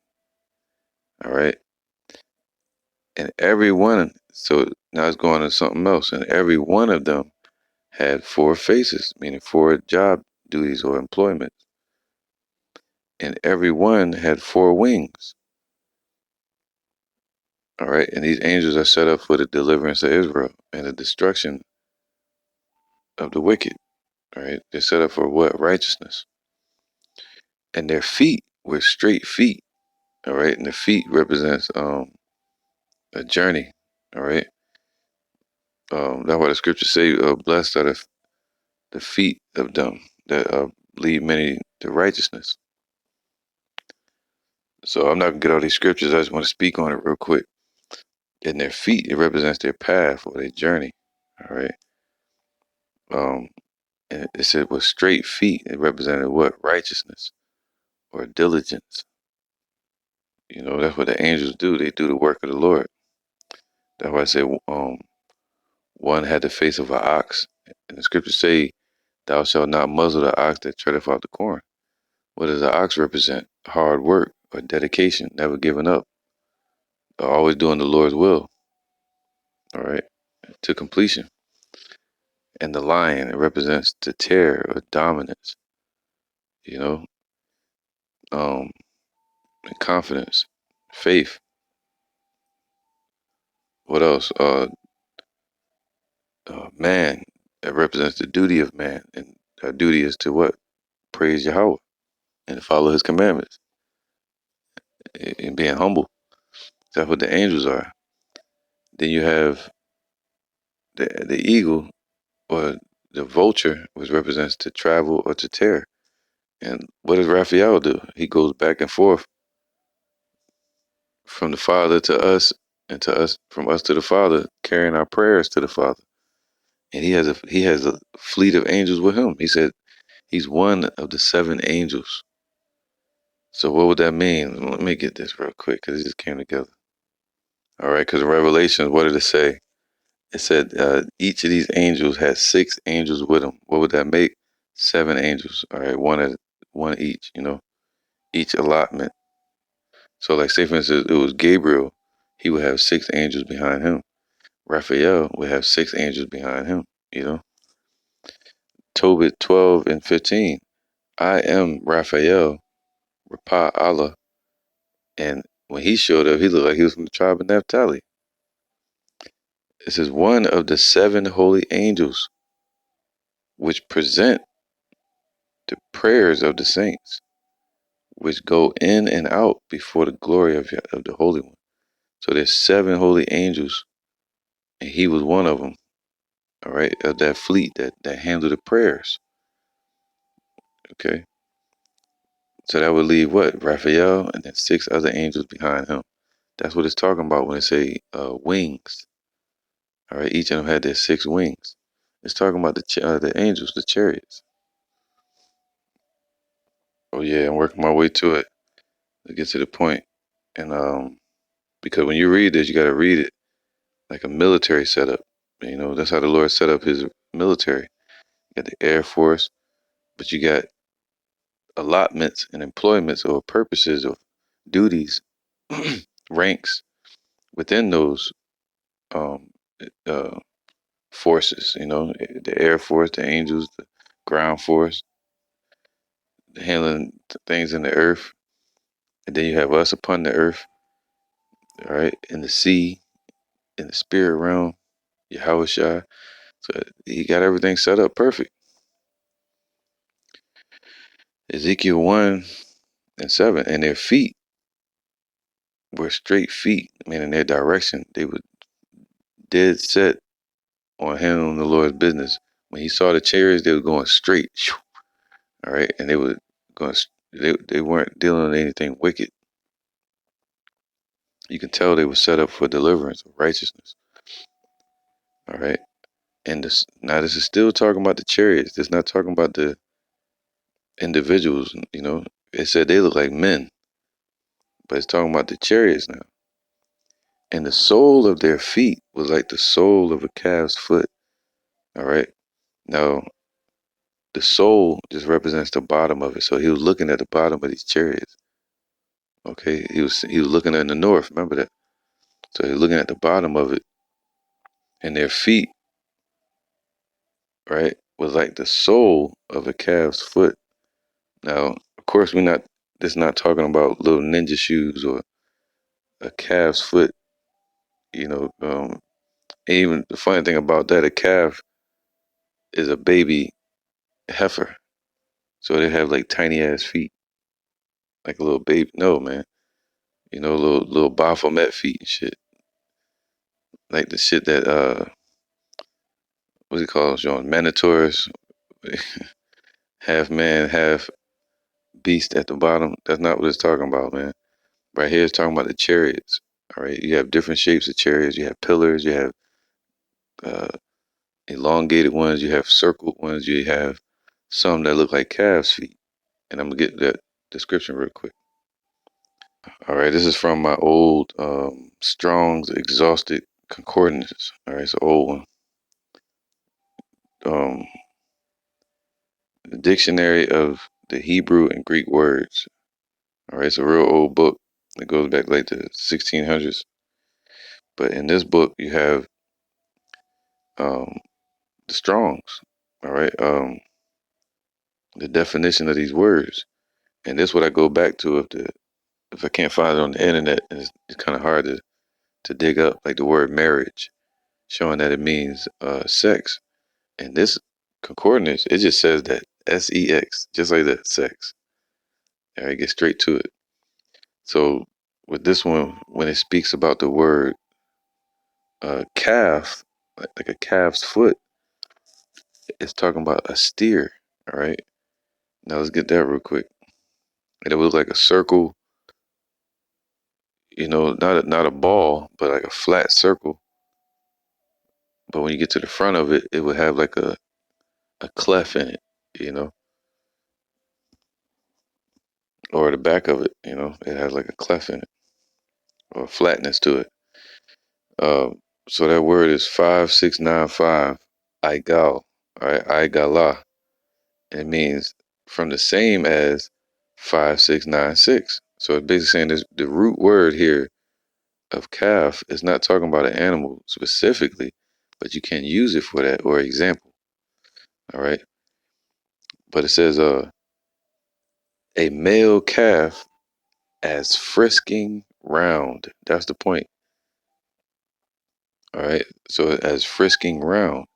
S3: All right. And every one, so now it's going to something else. And every one of them had 4 faces, meaning 4 job duties or employment. and every one had 4 wings. All right, and these angels are set up for the deliverance of Israel and the destruction of the wicked. All right, they're set up for what? Righteousness. And their feet were straight feet. All right, and the feet represents a journey. All right, that's why the scriptures say, "Blessed are the feet of them that lead many to righteousness." So I'm not gonna get all these scriptures. I just want to speak on it real quick. And their feet, it represents their path or their journey. All right. And it said with straight feet, it represented what? Righteousness or diligence. You know, that's what the angels do. They do the work of the Lord. That's why I say one had the face of an ox. And the scriptures say, "Thou shalt not muzzle the ox that treadeth out the corn." What does the ox represent? Hard work or dedication, never giving up, always doing the Lord's will. All right, to completion. And the lion, it represents the terror or dominance. You know, and confidence, faith. What else? Man, that represents the duty of man, and our duty is to what? Praise Yahweh and follow His commandments and being humble. That's what the angels are. Then you have the eagle or the vulture, which represents to travel or to tear. And what does Raphael do? He goes back and forth from the Father to us, and to us from us to the Father, carrying our prayers to the Father. And he has a fleet of angels with him. He said he's one of the 7 angels. So what would that mean? Let me get this real quick because it just came together. All right, because in Revelations, what did it say? It said each of these angels had 6 angels with them. What would that make? 7 angels. All right, one each. You know, each allotment. So, like, say for instance, it was Gabriel. He would have 6 angels behind him. Raphael would have 6 angels behind him. You know, Tobit 12 and 15. I am Raphael, Rapha Allah, and when he showed up, he looked like he was from the tribe of Naphtali. This is one of the 7 holy angels, which present the prayers of the saints, which go in and out before the glory of the Holy One. So there's 7 holy angels, and he was one of them. All right, of that fleet that handled the prayers. Okay, so that would leave what? Raphael, and then 6 other angels behind him. That's what it's talking about when it say wings. All right, each of them had their 6 wings. It's talking about the angels, the chariots. Oh yeah, I'm working my way to it to get to the point. And because when you read this, you got to read it like a military setup. You know, that's how the Lord set up His military. You got the Air Force, but you got allotments and employments or purposes of duties, ranks within those um, uh, forces. You know, the Air Force, the Angels, the Ground Force, handling things in the earth, and then you have us upon the earth, all right, in the sea, in the spirit realm, Yahweh Shai. So He got everything set up perfect. Ezekiel 1 and 7, and their feet were straight feet, meaning their direction. They were dead set on handling the Lord's business. When He saw the chariots, they were going straight. All right, and they were going. They weren't dealing with anything wicked. You can tell they were set up for deliverance of righteousness. All right, and now this is still talking about the chariots. It's not talking about the individuals. You know, it said they look like men, but it's talking about the chariots now. And the sole of their feet was like the sole of a calf's foot. All right, now the sole just represents the bottom of it. So He was looking at the bottom of these chariots. Okay, he was looking at the north. Remember that. So He's looking at the bottom of it, and their feet, right, was like the sole of a calf's foot. Now, of course, we're not It's not talking about little ninja shoes or a calf's foot. You know, even the funny thing about that, a calf is a baby heifer, so they have like tiny ass feet, like a little baby. No, man, you know, little Baphomet feet and shit, like the shit that what's it called, John? Manitors, half man, half beast at the bottom. That's not what it's talking about, man. Right here, it's talking about the chariots. All right, you have different shapes of chariots. You have pillars. You have uh, elongated ones. You have circled ones. You have some that look like calves' feet. And I'm gonna get that description real quick. All right, this is from my old Strong's Exhausted Concordance. All right, it's an old one. Um, the Dictionary of the Hebrew and Greek Words. All right, it's a real old book. It goes back like the 1600s. But in this book, you have um, the Strong's. All right, the definition of these words, and this is what I go back to if I can't find it on the internet, and it's kind of hard to dig up, like the word marriage, showing that it means sex. And this concordance, it just says that sex, just like that, sex. All right, get straight to it. So with this one, when it speaks about the word calf, like a calf's foot, it's talking about a steer. All right. Now let's get that real quick. And it was like a circle, you know, not a ball, but like a flat circle. But when you get to the front of it, it would have like a cleft in it, you know, or the back of it, you know, it has like a cleft in it or a flatness to it. So that word is 5695 Igal, all right, Igala. It means from the same as 5696. So it's basically saying this, the root word here of calf is not talking about an animal specifically, but you can use it for that or example. All right. But it says a male calf as frisking round. That's the point. All right. So as frisking round,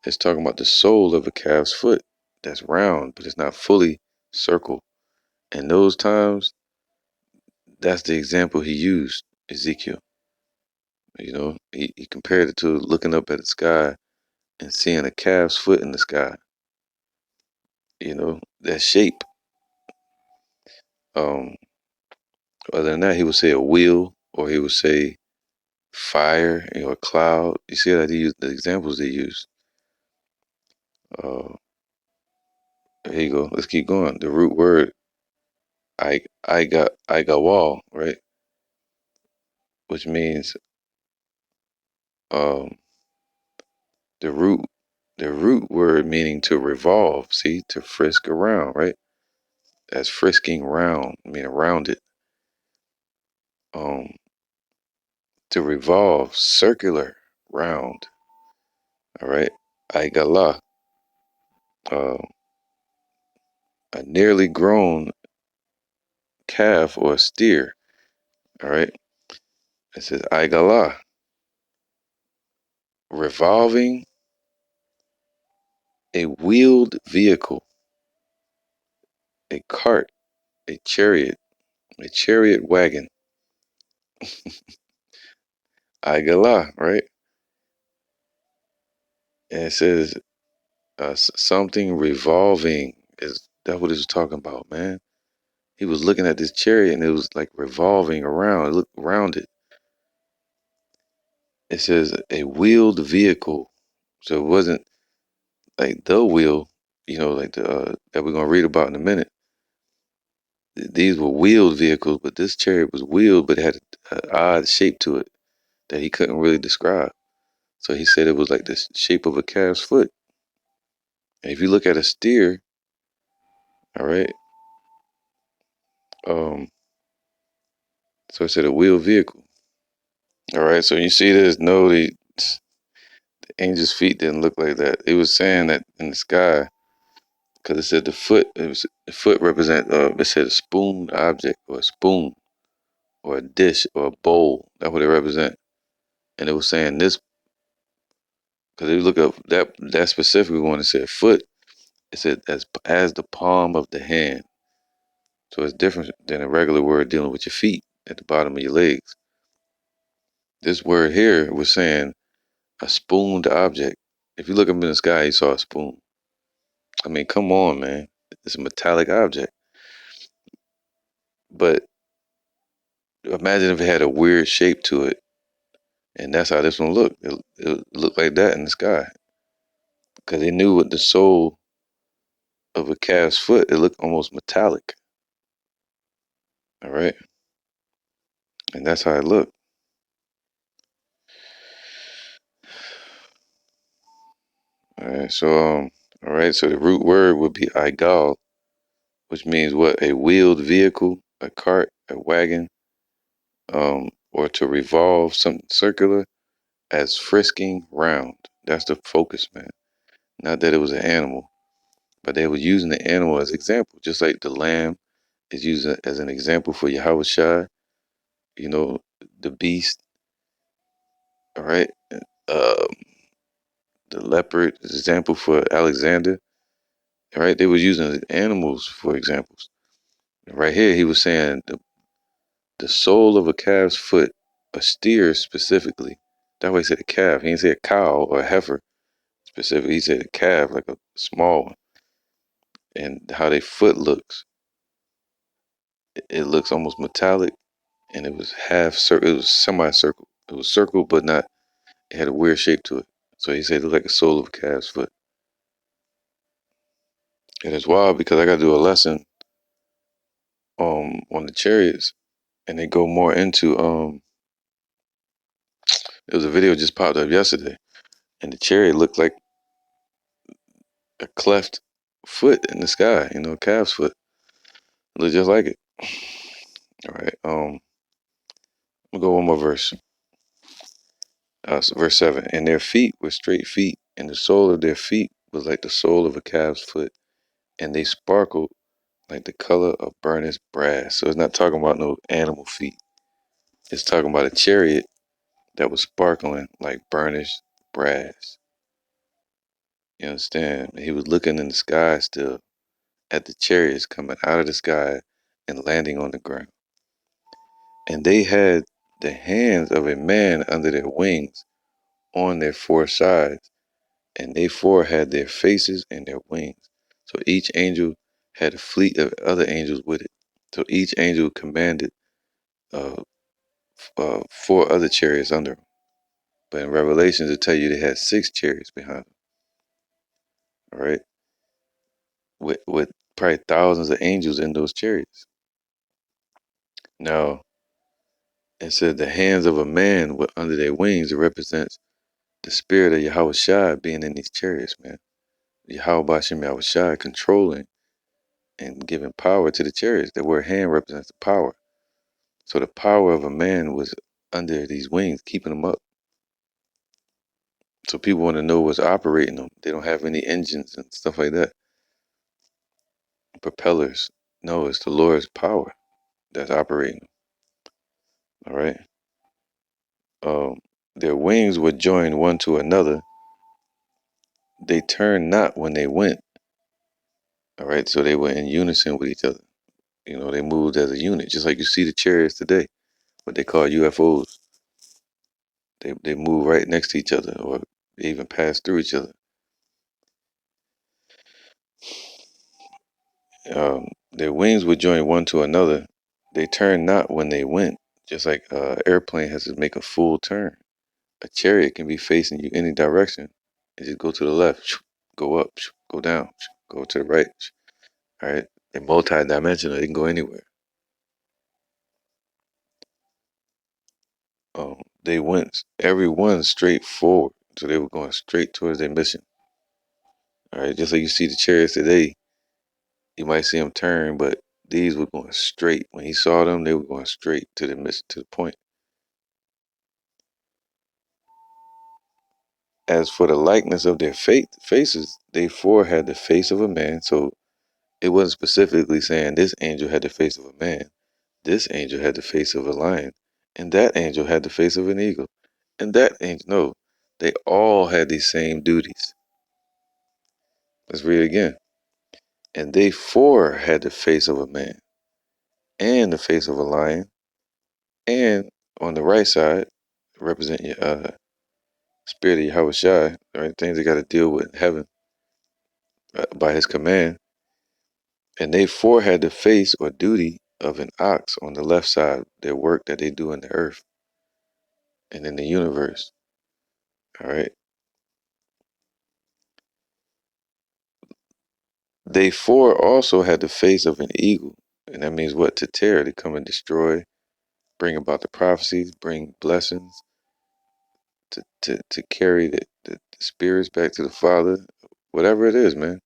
S3: it's talking about the sole of a calf's foot that's round, but it's not fully circle. And those times, that's the example he used, Ezekiel. You know, he compared it to looking up at the sky and seeing a calf's foot in the sky. You know, that shape. Um, Other than that, he would say a wheel, or he would say fire, you know, a cloud. You see that he used the examples they use. Uh, here you go. Let's keep going. The root word I got wall, right? Which means um the root the root word meaning to revolve, see, to frisk around, right? That's frisking round, meaning around it. Um to revolve, circular, round. All right. Aigala. Uh, a nearly grown calf or steer. All right. It says Aigala. Revolving a wheeled vehicle, a cart, a chariot wagon. Aigala, right? And it says something revolving. Is that what it was talking about, man? He was looking at this chariot and it was like revolving around. Look around it. It says a wheeled vehicle. So it wasn't like the wheel, you know, like the that we're gonna read about in a minute. These were wheeled vehicles, but this chariot was wheeled, but it had an odd shape to it that he couldn't really describe. So he said it was like the shape of a calf's foot. And if you look at a steer, all right, um, so it said a wheeled vehicle. All right, so you see this, no, the angel's feet didn't look like that. It was saying that in the sky, because it said the foot. The foot represent. It said a spoon object or a spoon or a dish or a bowl. That's what it represent. And it was saying this because if you look up that specific one, it said foot. It said as the palm of the hand. So it's different than a regular word dealing with your feet at the bottom of your legs. This word here was saying a spooned object. If you look up in the sky, you saw a spoon. I mean, come on, man. It's a metallic object. But imagine if it had a weird shape to it, and that's how this one looked. It looked like that in the sky. Because they knew with the sole of a calf's foot, it looked almost metallic. All right. And that's how it looked. All right. All right. So the root word would be igal, which means what? A wheeled vehicle, a cart, a wagon, or to revolve something circular as frisking round. That's the focus, man. Not that it was an animal, but they were using the animal as example, just like the lamb is used as an example for Yahweh Shai, you know, the beast, all right? Um, the leopard is example for Alexander, all right? They were using animals for examples. Right here, he was saying the sole of a calf's foot, a steer specifically. That way he said a calf. He didn't say a cow or a heifer specifically. He said a calf, like a small one. And how their foot looks. It looks almost metallic, and it was half circle. It was semi-circle. It was circle, but not. It had a weird shape to it. So he said it looked like a sole of a calf's foot. And it's wild because I got to do a lesson on the chariots, and they go more into It was a video just popped up yesterday, and the chariot looked like a cleft foot in the sky. You know, a calf's foot. It looked just like it. All right. We'll go one more verse. So verse 7. And their feet were straight feet, and the sole of their feet was like the sole of a calf's foot, and they sparkled like the color of burnished brass. So it's not talking about no animal feet. It's talking about a chariot that was sparkling like burnished brass. You understand? He was looking in the sky still at the chariots coming out of the sky and landing on the ground. And they had the hands of a man under their wings on their four sides, and they four had their faces and their wings. So each angel had a fleet of other angels with it. So each angel commanded uh, four other chariots under them. But in Revelations, it tell you they had 6 chariots behind them. All right, with probably thousands of angels in those chariots. Now, it said the hands of a man were under their wings. It represents the spirit of Yahweh Shai being in these chariots, man. Yahweh Bashem Yahweh Shai controlling and giving power to the chariots. The word hand represents the power. So the power of a man was under these wings, keeping them up. So people want to know what's operating them. They don't have any engines and stuff like that. Propellers. No, it's the Lord's power that's operating them. All right. Their wings were joined one to another. They turned not when they went. All right. So they were in unison with each other. You know, they moved as a unit, just like you see the chariots today, what they call UFOs. They move right next to each other, or they even pass through each other. Their wings would join one to another. They turned not when they went, just like an airplane has to make a full turn. A chariot can be facing you any direction and just go to the left, go up, go down, go to the right. All right, they're multi-dimensional. They can go anywhere. They went every one straight forward, so they were going straight towards their mission. All right, just like you see the chariots today, you might see them turn, but these were going straight. When he saw them, they were going straight to the mission, to the point. As for the likeness of their faces, they four had the face of a man. So It wasn't specifically saying this angel had the face of a man, this angel had the face of a lion, and that angel had the face of an eagle, and that angel. No, they all had these same duties. Let's read it again. And they four had the face of a man, and the face of a lion, and on the right side represent your spirit of Yahweh Shai, right? Things they got to deal with in heaven by his command. And they four had the face or duty of an ox on the left side, their work that they do in the earth and in the universe. All right. They four also had the face of an eagle. And that means what? To tear, to come and destroy, bring about the prophecies, bring blessings, to carry the spirits back to the Father, whatever it is, man.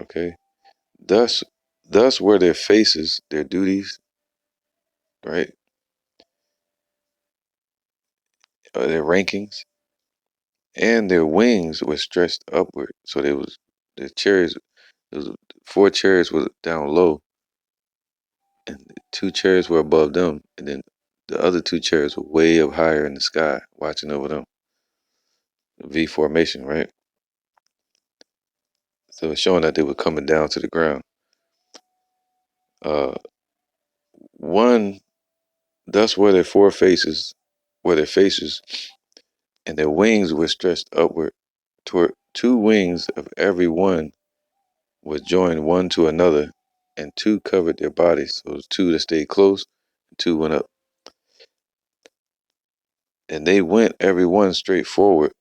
S3: Okay. Thus were their faces, their duties, right? Their rankings, and their wings were stretched upward. So there was the chariots. There was four chariots were down low, and two chariots were above them, and then the other two chariots were way up higher in the sky, watching over them. V formation, right? So it's showing that they were coming down to the ground. Uh, one, thus were their four faces, were their faces, and their wings were stretched upward toward two wings of every one was joined one to another, and two covered their bodies. So it was two that stayed close, and two went up. And they went every one straight forward.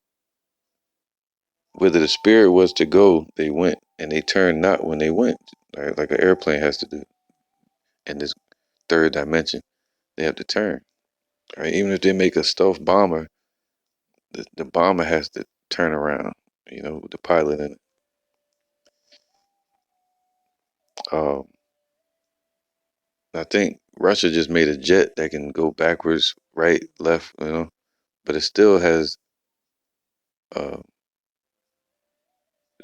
S3: Whither the spirit was to go, they went, and they turned not when they went, right? Like an airplane has to do. In this third dimension, they have to turn, right? Even if they make a stealth bomber, the bomber has to turn around, with the pilot in it. Um, I think Russia just made a jet that can go backwards, right, left, but it still has uh,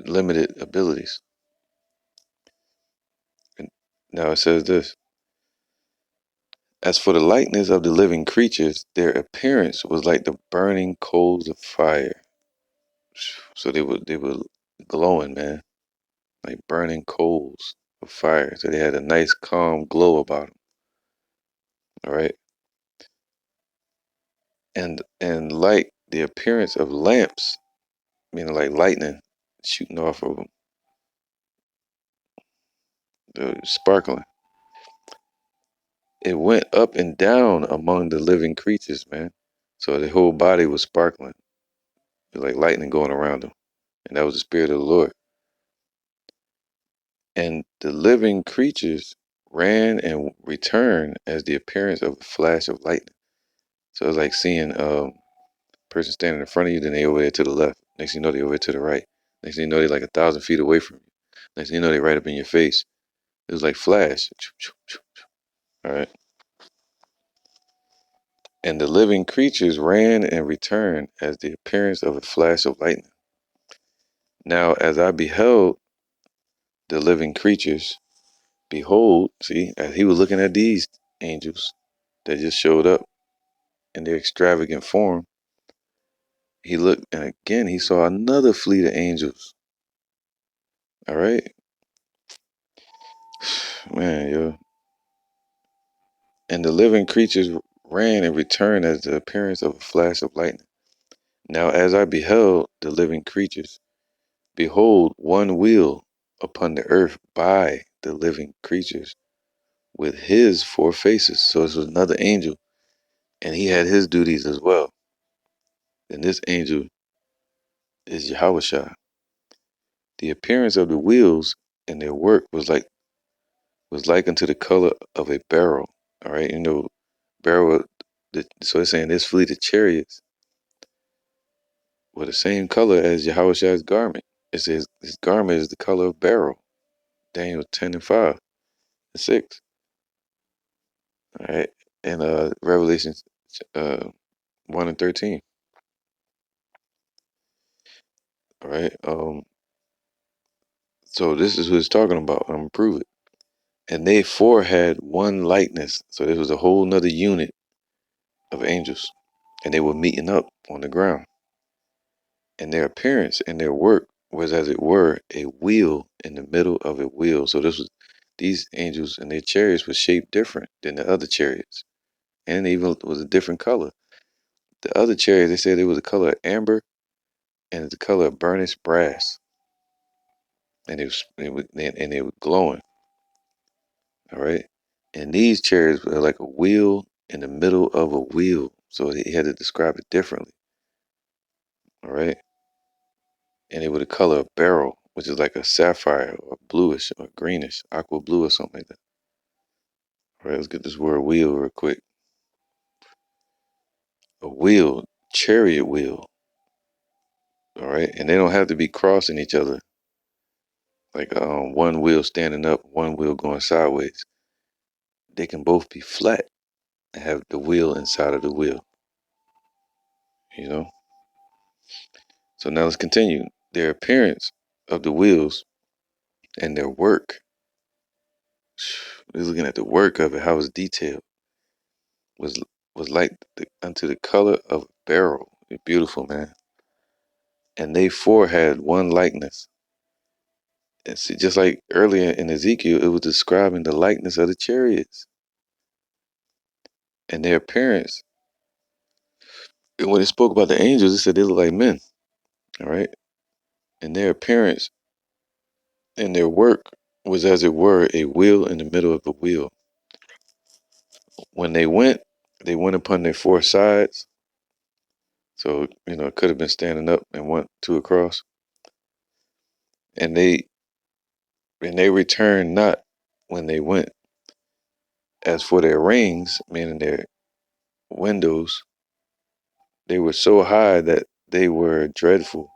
S3: limited abilities. And now it says this: as for the likeness of the living creatures, their appearance was like the burning coals of fire. So they were glowing, man, like burning coals of fire. So they had a nice calm glow about them. All right, and like the appearance of lamps, meaning like lightning shooting off of them, sparkling. It went up and down among the living creatures, man. So the whole body was sparkling, like lightning going around them. And that was the Spirit of the Lord. And the living creatures ran and returned as the appearance of a flash of lightning. So it's like seeing a person standing in front of you, then they over there to the left. Next thing you know, they over there to the right. Next thing you know, they're like 1,000 feet away from you. Next thing you know, they right up in your face. It was like flash. All right. And the living creatures ran and returned as the appearance of a flash of lightning. Now, as I beheld the living creatures, behold, see, as he was looking at these angels that just showed up in their extravagant form, he looked and again he saw another fleet of angels. All right, man, yo. And the living creatures ran and returned as the appearance of a flash of lightning. Now, as I beheld the living creatures, behold, one wheel upon the earth by the living creatures with his four faces. So this was another angel, and he had his duties as well. And this angel is Yahushua. The appearance of the wheels and their work was like unto the color of a beryl. All right, beryl. So it's saying this fleet of chariots were the same color as Yahushua's garment. It says his garment is the color of beryl. Daniel 10:5 and 6. All right, and Revelation 1:13. All right. So this is what it's talking about. I'm gonna prove it. And they four had one likeness. So this was a whole nother unit of angels. And they were meeting up on the ground. And their appearance and their work was as it were a wheel in the middle of a wheel. So these angels and their chariots were shaped different than the other chariots. And it even was a different color. The other chariots, they said it was the color of amber and the color of burnished brass. And they were glowing. All right. And these chariots were like a wheel in the middle of a wheel. So he had to describe it differently. All right. And they were the color of beryl, which is like a sapphire or bluish or greenish, aqua blue or something like that. All right, let's get this word wheel real quick. A wheel, chariot wheel. All right. And they don't have to be crossing each other. Like one wheel standing up, one wheel going sideways. They can both be flat and have the wheel inside of the wheel. You know? So now let's continue. Their appearance of the wheels and their work. We're looking at the work of it, how it's detailed. Was like unto the color of beryl. Beautiful, man. And they four had one likeness. And see, just like earlier in Ezekiel, it was describing the likeness of the chariots. And their appearance, when it spoke about the angels, it said they look like men. All right. And their appearance and their work was as it were a wheel in the middle of a wheel. When they went upon their four sides. So, it could have been standing up and went two across. And they returned not when they went. As for their rings, meaning their windows, they were so high that they were dreadful,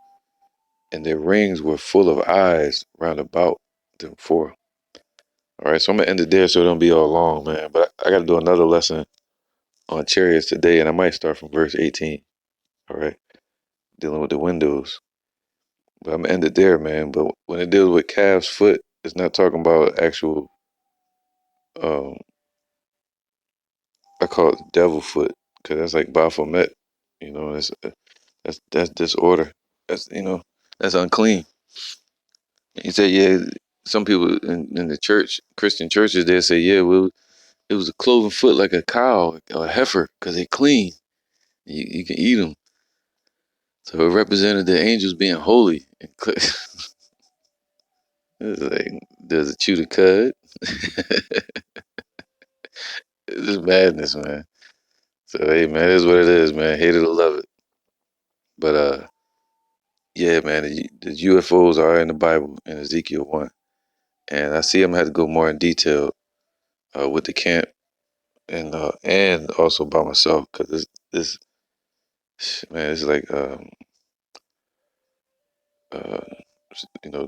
S3: and their rings were full of eyes round about them four. All right, so I'm gonna end it there so it don't be all long, man. But I got to do another lesson on chariots today, and I might start from verse 18. All right, dealing with the windows. But I'm gonna end it there, man. But when it deals with calf's foot, it's not talking about actual. Um, I call it devil foot because that's like Baphomet. That's disorder. That's unclean. He said, yeah. Some people in the church, Christian churches, they say, yeah, well, it was a cloven foot like a cow or a heifer because they clean. You can eat them. So it represented the angels being holy. It's like, does it chew the cud? It's just madness, man. So hey, man, it is what it is, man. Hate it or love it. But yeah, man, the UFOs are in the Bible in Ezekiel 1, and I see I'm gonna have to go more in detail with the camp and also by myself because this man, it's like uh,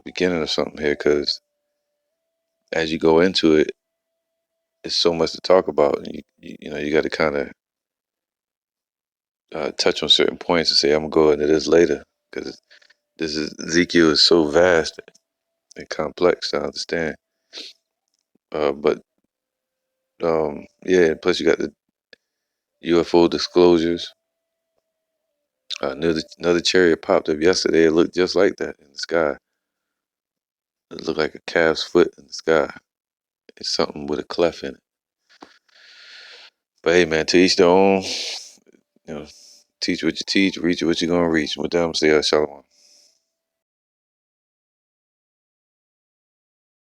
S3: beginning of something here because as you go into it, it's so much to talk about. And you got to kind of touch on certain points and say I'm gonna go into this later because Ezekiel is so vast and complex to understand. But yeah. Plus you got the UFO disclosures. Another chariot popped up yesterday. It looked just like that in the sky. It looked like a calf's foot in the sky. It's something with a cleft in it. But hey, man, to each their own. Teach what you teach, reach what you're gonna reach. With that, I'm saying shalom.